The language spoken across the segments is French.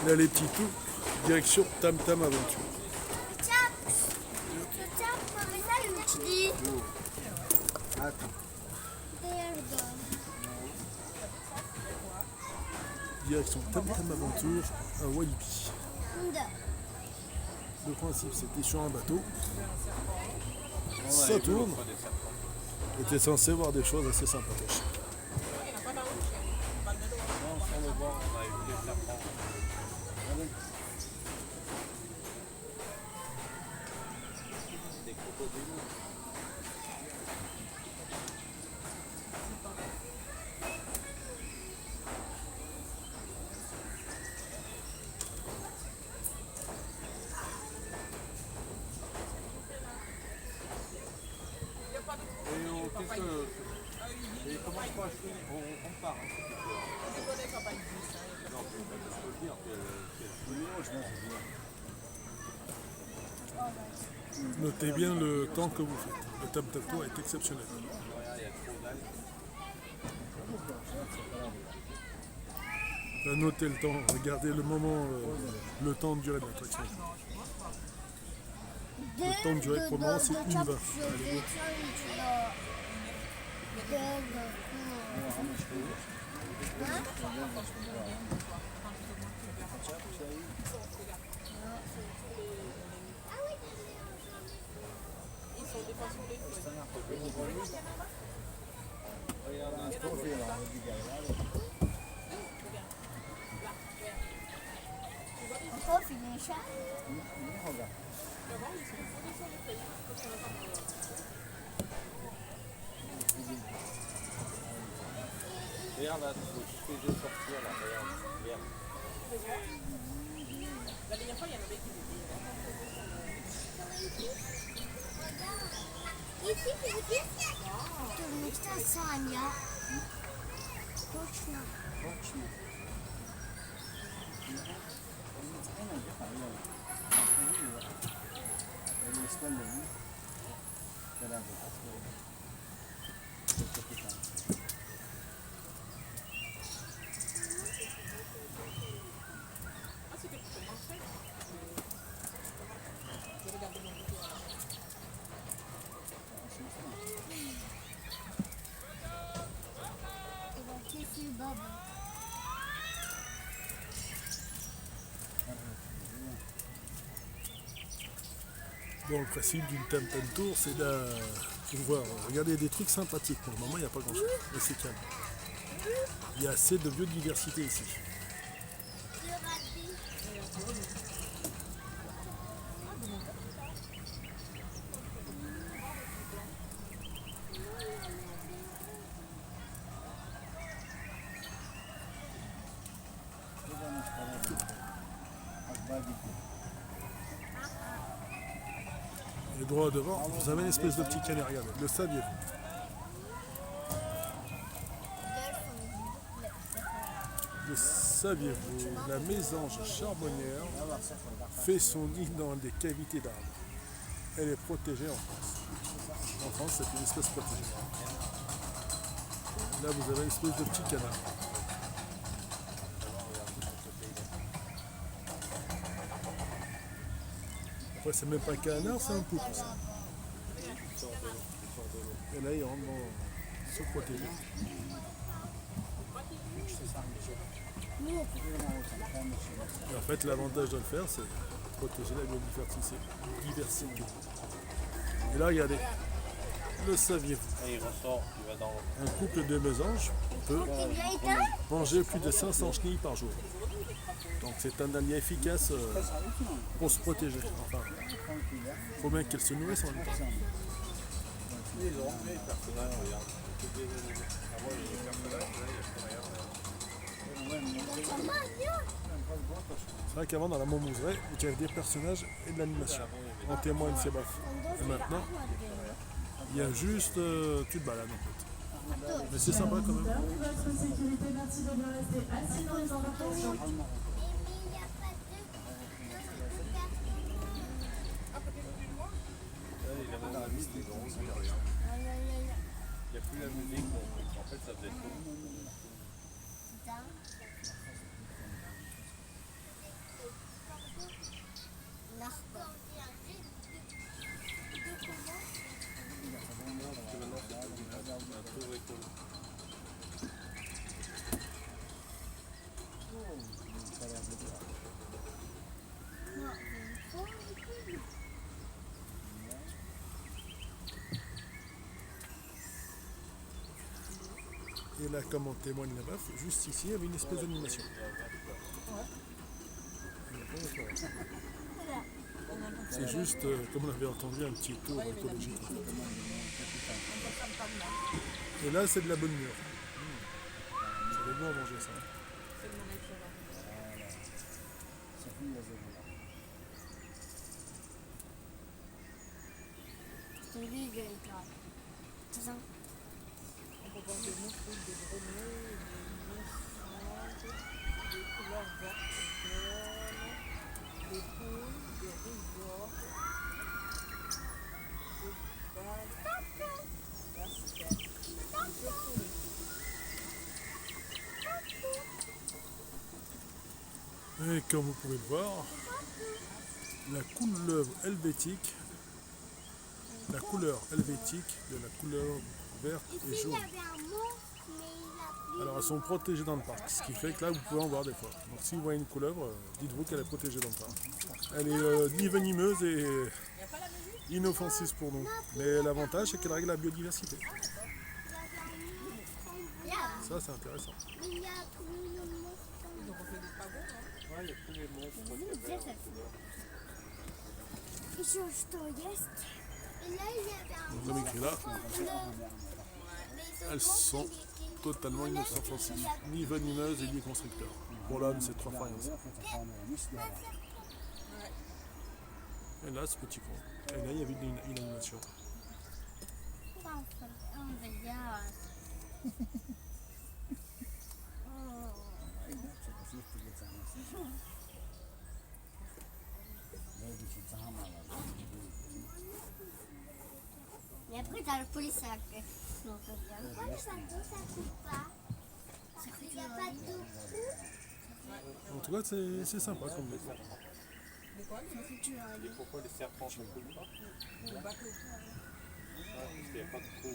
Là, les petits tout, direction Tam Tam Aventure. Direction Tam Tam Aventure à Walibi. Le principe, c'était sur un bateau. Ça tourne. Et tu es censé voir des choses assez sympathiques. Et comment je peux acheter on part. Notez bien le temps que vous faites. Le Tam Tam Tour est exceptionnel. Notez le temps, regardez le moment, le temps de durée de l'attraction. Le temps de durée pour le moment c'est 1h20. Regarde là, je fais deux sortir là, regarde. La dernière fois, il y en avait qui Bon, le principe d'une Tam Tam Tour, c'est de pouvoir regarder des trucs sympathiques. Pour le moment, il n'y a pas grand-chose, mais c'est calme. Il y a assez de biodiversité ici. Et droit devant, vous avez une espèce de petit canard, regardez, le saviez-vous? Le saviez-vous? La mésange charbonnière fait son nid dans des cavités d'arbres. Elle est protégée en France. En France, c'est une espèce protégée. Là, vous avez une espèce de petit canard. Après, c'est même pas un canard, c'est un poutre. Ça. Et là, il rentre dans se protéger. Et en fait, l'avantage de le faire, c'est de protéger la biodiversité. Et là, regardez, le saviez-vous? il ressort, il va dans Un couple de mésanges peut manger plus de 500 chenilles par jour. Donc c'est un allié efficace pour se protéger. Enfin, il faut bien qu'elles se nourrissent en même temps. C'est vrai qu'avant dans la Montmouseraie, il y avait des personnages et de l'animation. En témoigne ces baffes. Et maintenant, il y a juste tu te balades en fait. Mais c'est sympa quand même. Il n'y a plus la musique, en fait ça faisait tout. Et là, comme en témoigne la baffe, juste ici, il y avait une espèce d'animation. C'est juste, comme on l'avait entendu, un petit tour écologique. En fait. Et là, c'est de la bonne mûre. Ça fait bon à manger ça. On peut voir des mouches, des grenouilles, des mouches, des couleurs vertes, jaunes, des poules, des rigoles, des vagues. Là, c'est un peu poulet. Et comme vous pouvez le voir, la couleur helvétique de la couleur verte et jaune. Alors elles sont protégées dans le parc, ce qui fait que là vous pouvez en voir des fois. Donc si vous voyez une couleuvre, dites-vous qu'elle est protégée dans le parc. Elle est ni venimeuse et inoffensive pour nous. Mais l'avantage c'est qu'elle règle la biodiversité. Ça c'est intéressant. Donc on fait des pagons, hein. Ouais, il y a tous les monstres qu'il y avait en couleur. Vous avez écrit là, elles sont totalement inoffensives, ni venimeuses et ni constricteurs. Pour l'homme c'est 3 fois rien. Et là ce petit coin. Et là il y avait une animation. Et après, t'as le polissac. Non, ça vient. Pourquoi le château, ça coupe pas? Il n'y a pas d'eau. En tout cas c'est sympa comme décor. Et pourquoi les serpents ne coulent pas? Le bateau. Parce qu'il n'y a pas de trou.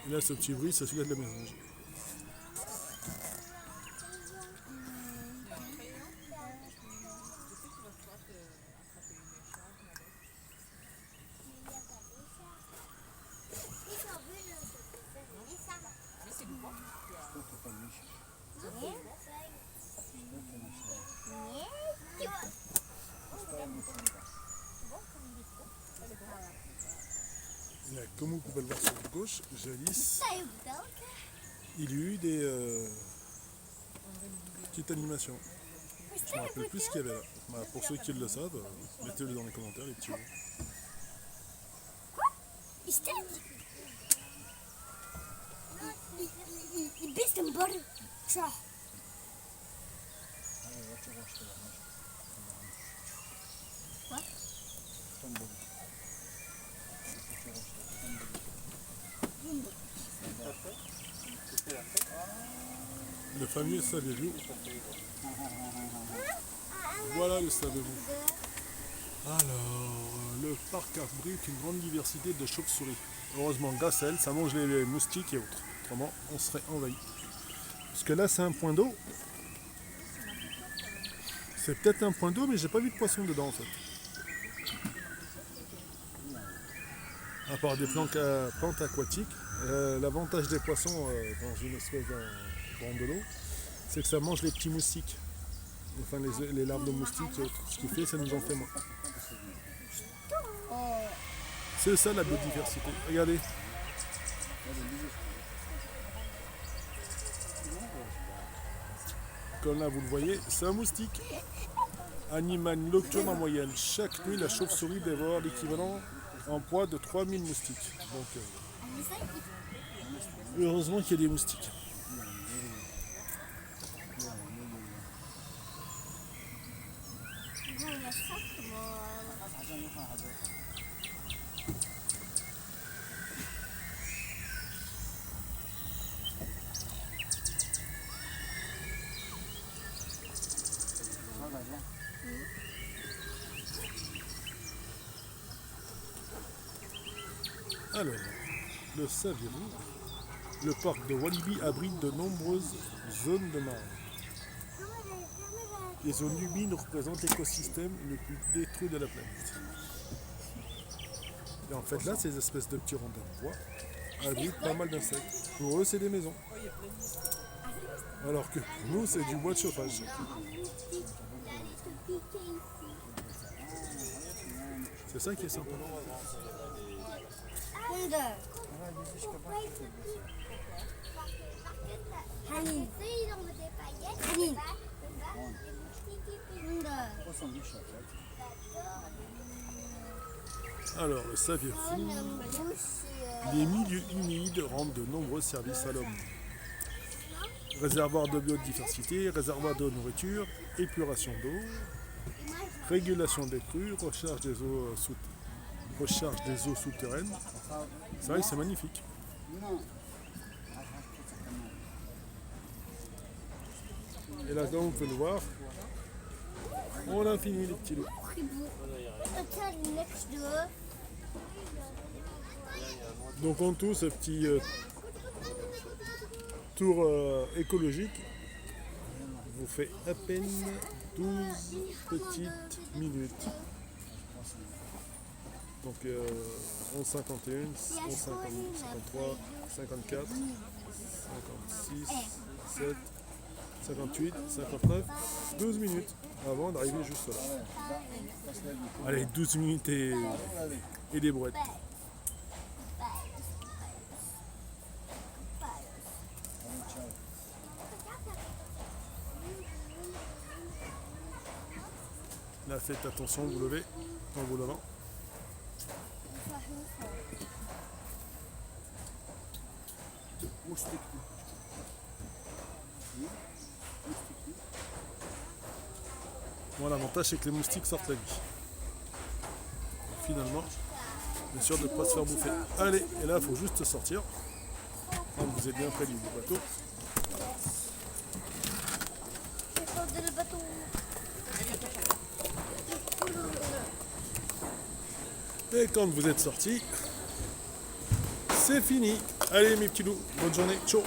Et là ce petit bruit c'est celui de la mésange. Et là, comme vous pouvez le voir sur la gauche, jadis, il y a eu des petites animations. Je ne me rappelle plus ce qu'il y avait là. Bah, pour ceux qui le savent, mettez-le dans les commentaires, les petits mots. Il bist een bar. Tja. Wat? Le fameux savez-vous. Voilà le savez-vous. Alors, le parc abrite une grande diversité de chauves-souris. Heureusement, grâce à elle, ça mange les moustiques et autres. Autrement, on serait envahi. Parce que là, c'est un point d'eau. C'est peut-être un point d'eau, mais j'ai pas vu de poisson dedans en fait. À part des plantes aquatiques. L'avantage des poissons dans une espèce de l'eau, c'est que ça mange les petits moustiques. Enfin, les larves de moustiques et autres. Ce qui fait, ça nous en fait moins. C'est ça la biodiversité. Regardez. Comme là vous le voyez, c'est un moustique. Animal nocturne en moyenne. Chaque nuit, la chauve-souris dévore l'équivalent en poids de 3000 moustiques. Donc, heureusement qu'il y a des moustiques. Alors, le saviez-vous? Le parc de Walibi abrite de nombreuses zones de marbre. Les zones humides représentent l'écosystème le plus détruit de la planète. Et en fait, là, ces espèces de petits rondins de bois abritent pas mal d'insectes. Pour eux, c'est des maisons. Alors que pour nous, c'est du bois de chauffage. C'est ça qui est sympa. Alors, le saviez-vous? Les milieux humides rendent de nombreux services à l'homme. Réservoir de biodiversité, réservoir de nourriture, épuration d'eau, régulation des crues, recharge des eaux souterraines. C'est vrai que c'est magnifique. Et là, comme vous pouvez le voir, on a fini les petits loups. Donc en tout, ce petit tour écologique vous fait à peine 12 petites minutes. Donc 11, 51, 11, 53, 54, 56, 7, 58, 59, 12 minutes avant d'arriver juste là. Allez, 12 minutes et des brouettes. Là, faites attention, vous levez en vous levant. Bon, l'avantage c'est que les moustiques sortent la nuit. Finalement, bien sûr de ne pas se faire bouffer. Allez, et là il faut juste sortir. Quand vous êtes bien près du bateau. Et quand vous êtes sorti, c'est fini. Allez mes petits loups, bonne journée, ciao.